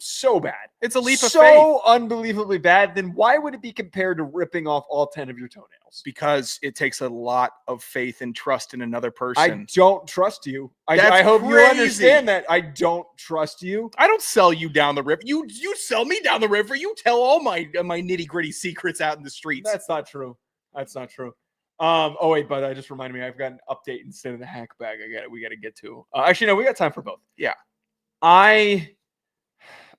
so bad, it's a leap of faith. So unbelievably bad, then why would it be compared to ripping off all 10 of your toenails? Because it takes a lot of faith and trust in another person. I don't trust you. I hope you understand that. I don't trust you. I don't sell you down the river. You sell me down the river. You tell all my nitty-gritty secrets out in the streets. That's not true. Oh wait, but I just reminded me, I've got an update instead of the hack bag. We got to get to. Actually, no, we got time for both. Yeah.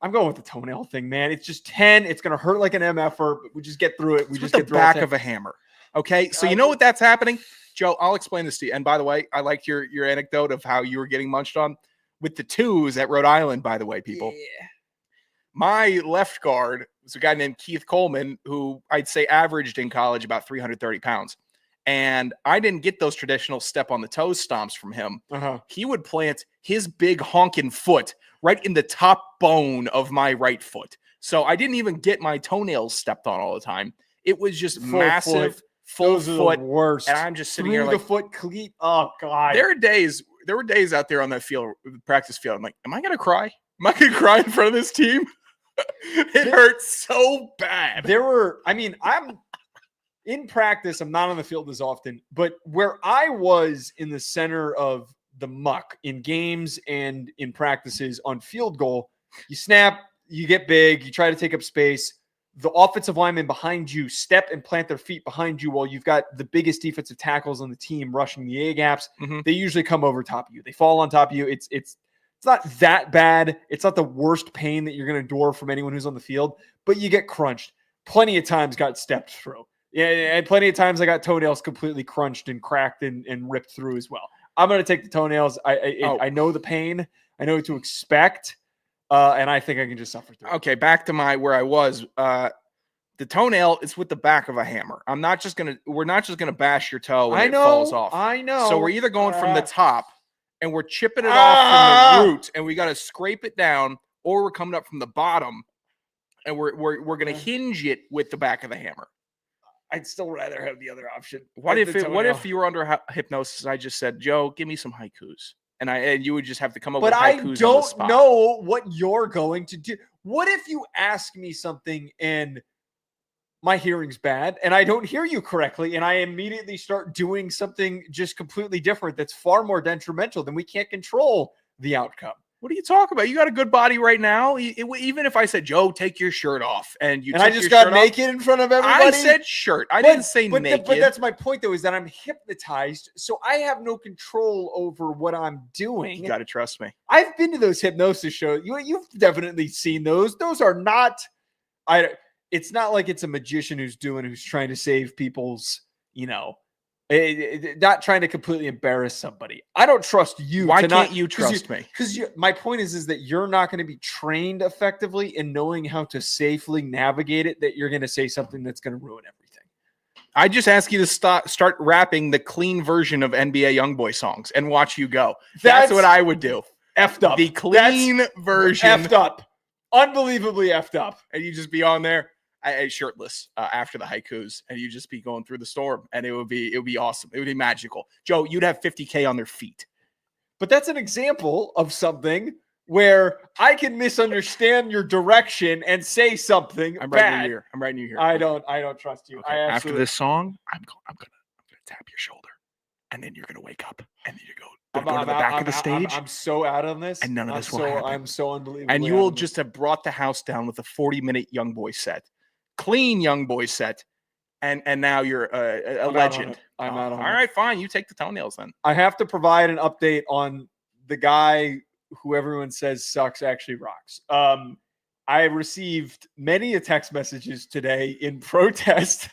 I'm going with the toenail thing, man. It's just 10. It's going to hurt like an MFer, but we just get through it. We just get the back of a hammer. Okay. So you know what that's happening? Joe, I'll explain this to you. And by the way, I liked your anecdote of how you were getting munched on with the twos at Rhode Island, by the way, people. Yeah. My left guard was a guy named Keith Coleman, who I'd say averaged in college about 330 pounds. And I didn't get those traditional step on the toes stomps from him. He would plant his big honking foot right in the top bone of my right foot. So I didn't even get my toenails stepped on all the time. It was just massive, full foot. Worst. And I'm just sitting here the foot cleat. Oh God. There were days out there on that field, the practice field. I'm like, am I going to cry? Am I going to cry in front of this team? It hurts so bad. I'm in practice. I'm not on the field as often, but where I was in the center of the muck in games and in practices on field goal, you snap, you get big, you try to take up space. The offensive linemen behind you step and plant their feet behind you while you've got the biggest defensive tackles on the team rushing the A gaps. Mm-hmm. They usually come over top of you. They fall on top of you. It's not that bad. It's not the worst pain that you're going to endure from anyone who's on the field, but you get crunched. Plenty of times got stepped through. Yeah, and plenty of times I got toenails completely crunched and cracked and ripped through as well. I'm going to take the toenails. I know the pain. I know what to expect, and I think I can just suffer through it. Okay, back to where I was. The toenail is with the back of a hammer. We're not just gonna bash your toe when it falls off. I know. So we're either going from the top and we're chipping it off from the root and we got to scrape it down, or we're coming up from the bottom and we're gonna hinge it with the back of the hammer. I'd still rather have the other option. What if you were under hypnosis? I just said, Joe, give me some haikus, and you would just have to come up with haikus. But I don't know what you're going to do. What if you ask me something and my hearing's bad and I don't hear you correctly, and I immediately start doing something just completely different that's far more detrimental? Then we can't control the outcome. What are you talking about? You got a good body right now. Even if I said, Joe, take your shirt off, and I just got naked in front of everybody. I said shirt. I didn't say naked. But that's my point, though, is that I'm hypnotized, so I have no control over what I'm doing. You got to trust me. I've been to those hypnosis shows. You've definitely seen those. Those are not. It's not like it's a magician who's trying to save people's, not trying to completely embarrass somebody. I don't trust you. Why can't you trust me? Because my point is that you're not going to be trained effectively in knowing how to safely navigate it, that you're going to say something that's going to ruin everything. I just ask you to start rapping the clean version of NBA YoungBoy songs and watch you go. That's what I would do. Effed up. The clean version. Effed up. Unbelievably effed up. And you just be on there. Shirtless after the haikus, and you just be going through the storm, and it would be awesome. It would be magical. Joe, you'd have 50K on their feet. But that's an example of something where I can misunderstand your direction and say something I'm bad. writing you here. I don't trust you. Okay. After this song, I'm gonna tap your shoulder, and then you're gonna wake up, and then you go to the back of the stage. I'm so out on this, and none of this will happen. I'm so unbelievable. And you will just have brought the house down with a 40-minute YoungBoy set. Clean YoungBoy set, and now you're a I'm out on legend. it. I'm out on All it. right, fine. You take the toenails then. I have to provide an update on the guy who everyone says sucks actually rocks. I received many text messages today in protest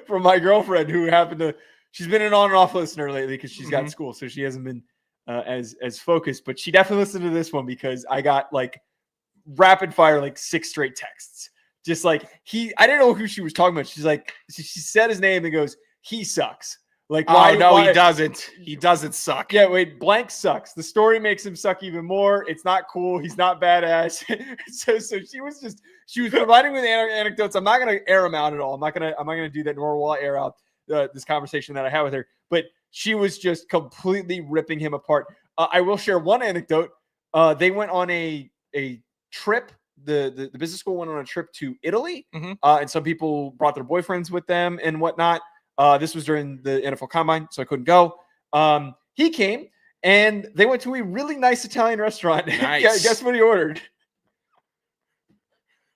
from my girlfriend who she's been an on and off listener lately because she's got school, so she hasn't been as focused, but she definitely listened to this one because I got like rapid fire, like 6 straight texts. Just like I didn't know who she was talking about. She's like, she said his name and goes, he sucks. Like, why? No, why? he doesn't. He doesn't suck. Yeah, wait, blank sucks. The story makes him suck even more. It's not cool. He's not badass. so she was providing with anecdotes. I'm not going to air them out at all. I'm not going to do that, nor will I air out this conversation that I had with her. But she was just completely ripping him apart. I will share one anecdote. They went on a trip. The business school went on a trip to Italy, and some people brought their boyfriends with them and whatnot. This was during the NFL Combine, so I couldn't go. He came, and they went to a really nice Italian restaurant. Nice. Guess what he ordered?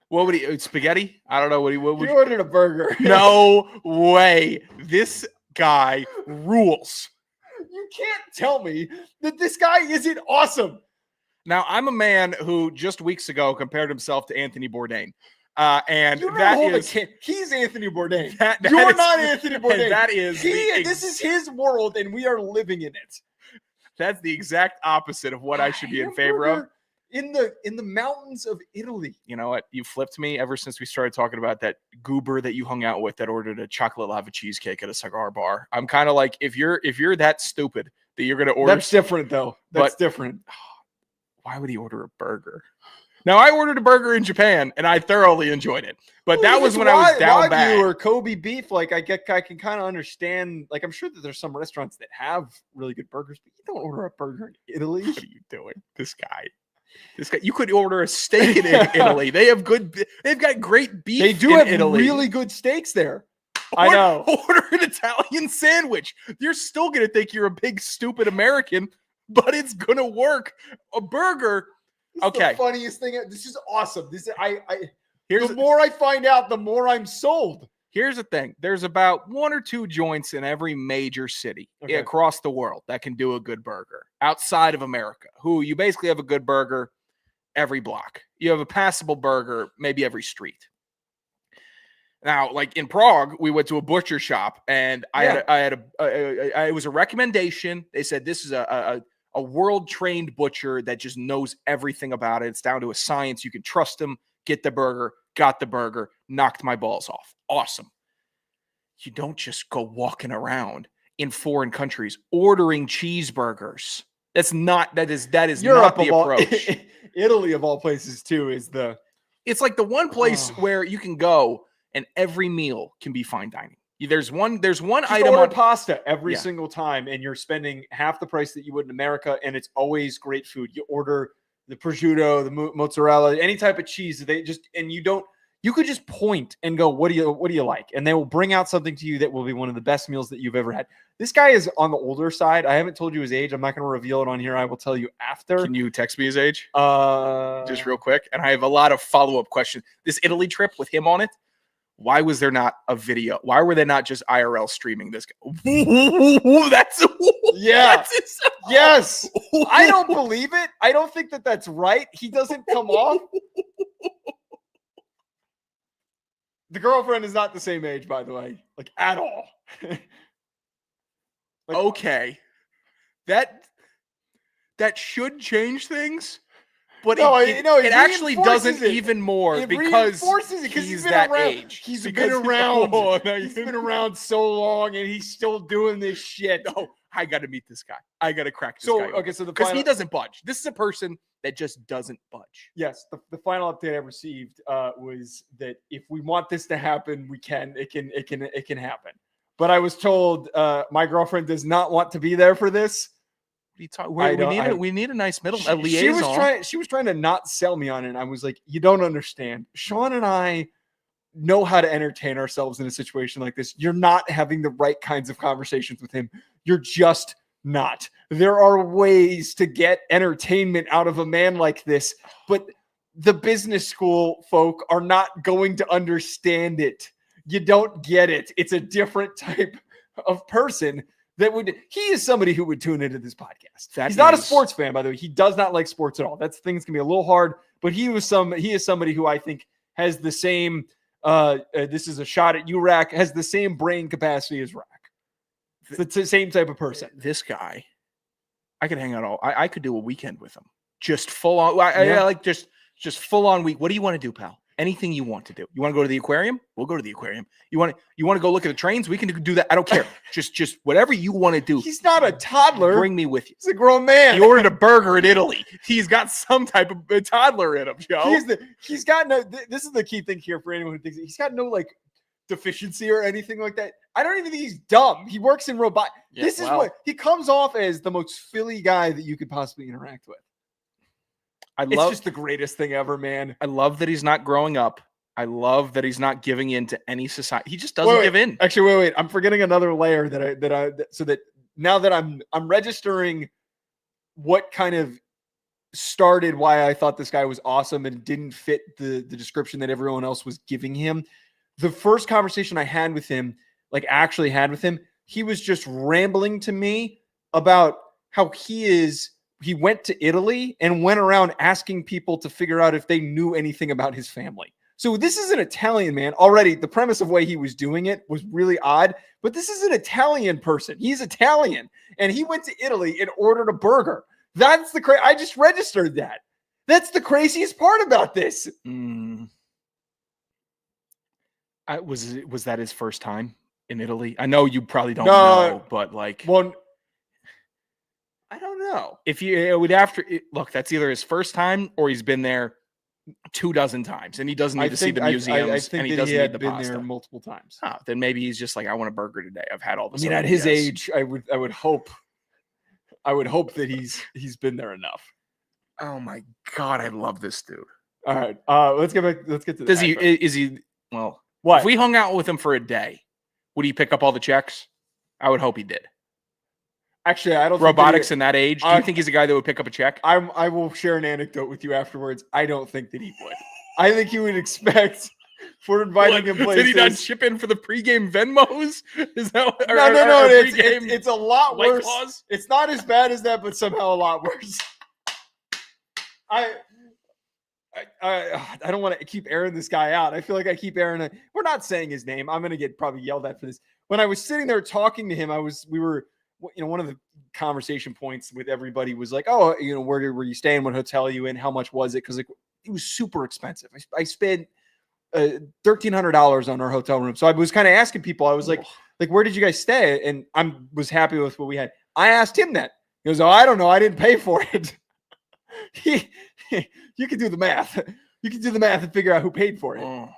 What would he? Spaghetti? I don't know what he would. He ordered a burger. No way. This guy rules. You can't tell me that this guy isn't awesome. Now, I'm a man who just weeks ago compared himself to Anthony Bourdain. And he's Anthony Bourdain. You're not Anthony Bourdain. That is this is his world, and we are living in it. That's the exact opposite of what I should be in favor of. In the mountains of Italy. You know what? You flipped me ever since we started talking about that goober that you hung out with that ordered a chocolate lava cheesecake at a cigar bar. I'm kind of like, if you're that stupid that you're going to order. That's different, though. That's different. Why would he order a burger? Now, I ordered a burger in Japan, and I thoroughly enjoyed it. But that was when I was down bad. Or Kobe beef, like I can kind of understand. Like, I'm sure that there's some restaurants that have really good burgers, but you don't order a burger in Italy. What are you doing? This guy, you could order a steak in Italy. They've got great beef. They do have Italy. really good steaks there. I know. Order an Italian sandwich. You're still going to think you're a big, stupid American, but it's going to work. A burger. Okay. The funniest thing. This is awesome. The more I find out, the more I'm sold. Here's the thing. There's about 1 or 2 joints in every major city across the world that can do a good burger outside of America, who you basically have a good burger every block. You have a passable burger maybe every street. Now, like in Prague, we went to a butcher shop, and it was a recommendation. They said this is a world-trained butcher that just knows everything about it. It's down to a science. You can trust him. Get the burger. Got the burger. Knocked my balls off. Awesome. You don't just go walking around in foreign countries ordering cheeseburgers. That is not the approach. Italy, of all places, too, it's like the one place where you can go and every meal can be fine dining. There's one item on on pasta every single time, and you're spending half the price that you would in America, and it's always great food. You order the prosciutto, the mozzarella, any type of cheese. You could just point and go, what do you like? And they will bring out something to you that will be one of the best meals that you've ever had. This guy is on the older side. I haven't told you his age. I'm not going to reveal it on here. I will tell you after. Can you text me his age? Just real quick. And I have a lot of follow-up questions. This Italy trip with him on it, why was there not a video? Why were they not just IRL streaming this guy? Yes. I don't believe it. I don't think that that's right. He doesn't come off. The girlfriend is not the same age, by the way, like at all. Okay. That should change things. But it actually doesn't even more because he's that age. He's been around. He's been around so long, and he's still doing this shit. No, I got to meet this guy. I got to crack this guy. Okay, so because he doesn't budge. This is a person that just doesn't budge. Yes, the final update I received was that if we want this to happen, we can. It can happen. But I was told my girlfriend does not want to be there for this. We need a nice middle liaison. She was trying to not sell me on it. And I was like, you don't understand. Sean and I know how to entertain ourselves in a situation like this. You're not having the right kinds of conversations with him. You're just not. There are ways to get entertainment out of a man like this, but the business school folk are not going to understand it. you don't get it. It's a different type of person that would. He is somebody who would tune into this podcast. He's not a sports fan, by the way. He does not like sports at all. That's things can be a little hard, but he is somebody who I think has the same. This is a shot at you, Rack. Has the same brain capacity as Rack. It's the same type of person. This guy, I could hang out I could do a weekend with him. Just full on. I like just full on week. What do you want to do, pal? Anything you want to do. You want to go to the aquarium? We'll go to the aquarium. You want to go look at the trains? We can do that. I don't care. just whatever you want to do. He's not a toddler. Bring me with you. He's a grown man. He ordered a burger in Italy. He's got some type of a toddler in him, Joe. He's got no. This is the key thing here for anyone who thinks he's got no like deficiency or anything like that. I don't even think he's dumb. He works in robot. Yeah, this is what he comes off as, the most Philly guy that you could possibly interact with. It's just the greatest thing ever, man. I love that he's not growing up. I love that he's not giving in to any society. He just doesn't give in. Actually, wait. I'm forgetting another layer so that now that I'm registering what kind of started why I thought this guy was awesome and didn't fit the description that everyone else was giving him. The first conversation I had with him, he was just rambling to me about how he went to Italy and went around asking people to figure out if they knew anything about his family. So this is an Italian man. Already, the premise of the way he was doing it was really odd, but this is an Italian person. He's Italian, and he went to Italy and ordered a burger. That's I just registered that. That's the craziest part about this. Was that his first time in Italy? I know you probably don't know, but I don't know. If you would look, that's either his first time or he's been there 24 times, and he doesn't need to see the museums. I think and he that doesn't he had need the been pasta. there multiple times. Oh, then maybe he's just like, I want a burger today. I've had all this. I mean, at his age, I would hope that he's been there enough. Oh my God, I love this dude. All right, let's get back. Let's get to. Is he? Well, what if we hung out with him for a day? Would he pick up all the checks? I would hope he did. Actually, I don't. Robotics in that age. Do you think he's a guy that would pick up a check? I will share an anecdote with you afterwards. I don't think that he would. I think he would expect for inviting him places. Did he not chip in for the pregame Venmos? Is that no? It's a lot worse. Claws? It's not as bad as that, but somehow a lot worse. I don't want to keep airing this guy out. I feel like I keep airing it. We're not saying his name. I'm going to get probably yelled at for this. When I was sitting there talking to him, we were one of the conversation points with everybody was like, oh, where were you staying? What hotel are you in? How much was it? Because it was super expensive. I spent $1,300 on our hotel room. So I was kind of asking people, I was like, where did you guys stay? And I was happy with what we had. I asked him that. He goes, oh, I don't know. I didn't pay for it. You can do the math. You can do the math and figure out who paid for it. Oh.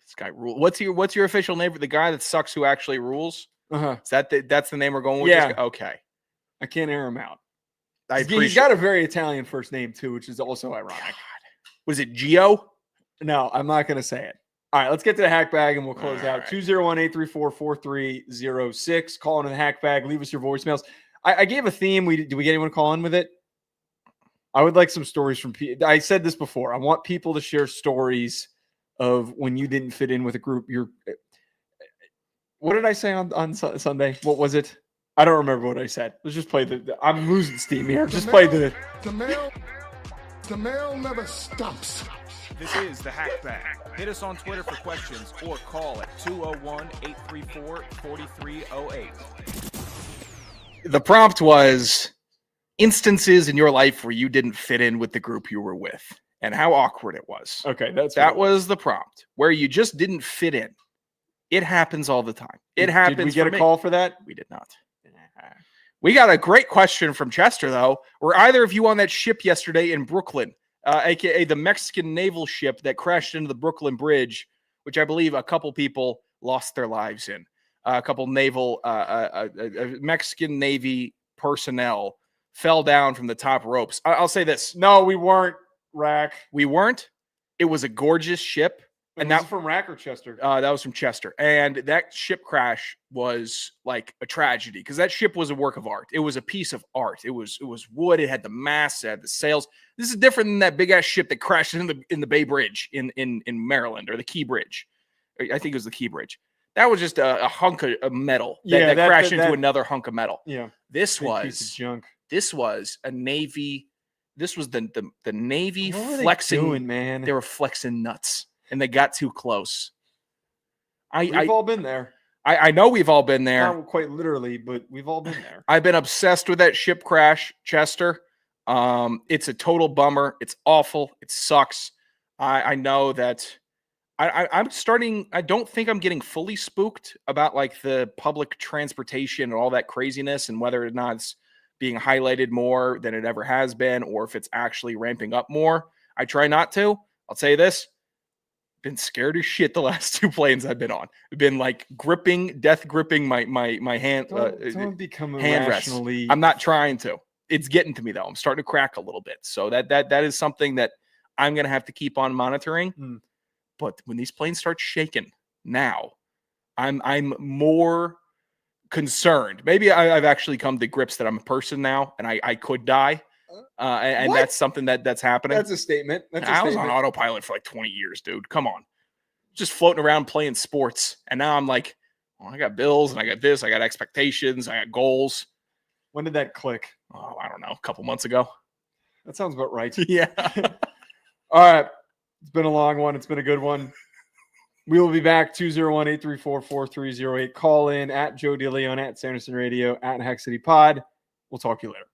This guy rules. What's your official name for the guy that sucks who actually rules? Uh-huh. Is that's the name we're going with? Yeah. Okay. I can't air him out. He's got a very Italian first name too, which is also ironic. God. Was it Gio? No, I'm not going to say it. All right, let's get to the hack bag and we'll close out. Right. 201-834-4306. Call into the hack bag. Leave us your voicemails. I gave a theme. Did we get anyone to call in with it? I would like some stories from people. I said this before. I want people to share stories of when you didn't fit in with a group. What did I say on Sunday? What was it? I don't remember what I said. Let's just play I'm losing steam here. Just play the mail never stops. This is the Hack Bag. Hit us on Twitter for questions or call at 201-834-4308. The prompt was instances in your life where you didn't fit in with the group you were with and how awkward it was. Okay, that was the prompt, where you just didn't fit in. It happens all the time. It happens. Did we get a call for that? We did not. We got a great question from Chester, though. Were either of you on that ship yesterday in Brooklyn, aka the Mexican naval ship that crashed into the Brooklyn Bridge, which I believe a couple people lost their lives in? A couple naval, Mexican Navy personnel fell down from the top ropes. I'll say this. No, we weren't, Rack. We weren't. It was a gorgeous ship. And that was from Rack or Chester? That was from Chester. And that ship crash was like a tragedy because that ship was a work of art. It was a piece of art. It was wood. It had the masts, it had the sails. This is different than that big ass ship that crashed in the Bay Bridge in Maryland, or the Key Bridge. I think it was the Key Bridge. That was just a hunk of metal that crashed into another hunk of metal. Yeah. This Big was piece of junk. This was a Navy. This was the Navy What were flexing. they doing, man? They were flexing nuts, and they got too close. We've all been there. I know we've all been there. Not quite literally, but we've all been there. I've been obsessed with that ship crash, Chester. It's a total bummer. It's awful. It sucks. I know that I'm starting. I don't think I'm getting fully spooked about like the public transportation and all that craziness and whether or not it's being highlighted more than it ever has been, or if it's actually ramping up more. I try not to. I'll tell you this. Been scared as shit the last 2 planes I've been on. I've been like death gripping my hand. Don't become hand rest. irrationally. I'm not trying to. It's getting to me though. I'm starting to crack a little bit. So that is something that I'm gonna have to keep on monitoring. But when these planes start shaking now, I'm more concerned. Maybe I've actually come to grips that I'm a person now and I could die. And that's something that's happening. That's a statement. I was on autopilot for like 20 years, dude. Come on. Just floating around playing sports. And now I'm like, well, I got bills and I got this. I got expectations. I got goals. When did that click? Oh, I don't know. A couple months ago. That sounds about right. Yeah. All right. It's been a long one. It's been a good one. We will be back 201-834-4308. Call in at Joe DeLeone, at Sanderson Radio, at Hack City Pod. We'll talk to you later.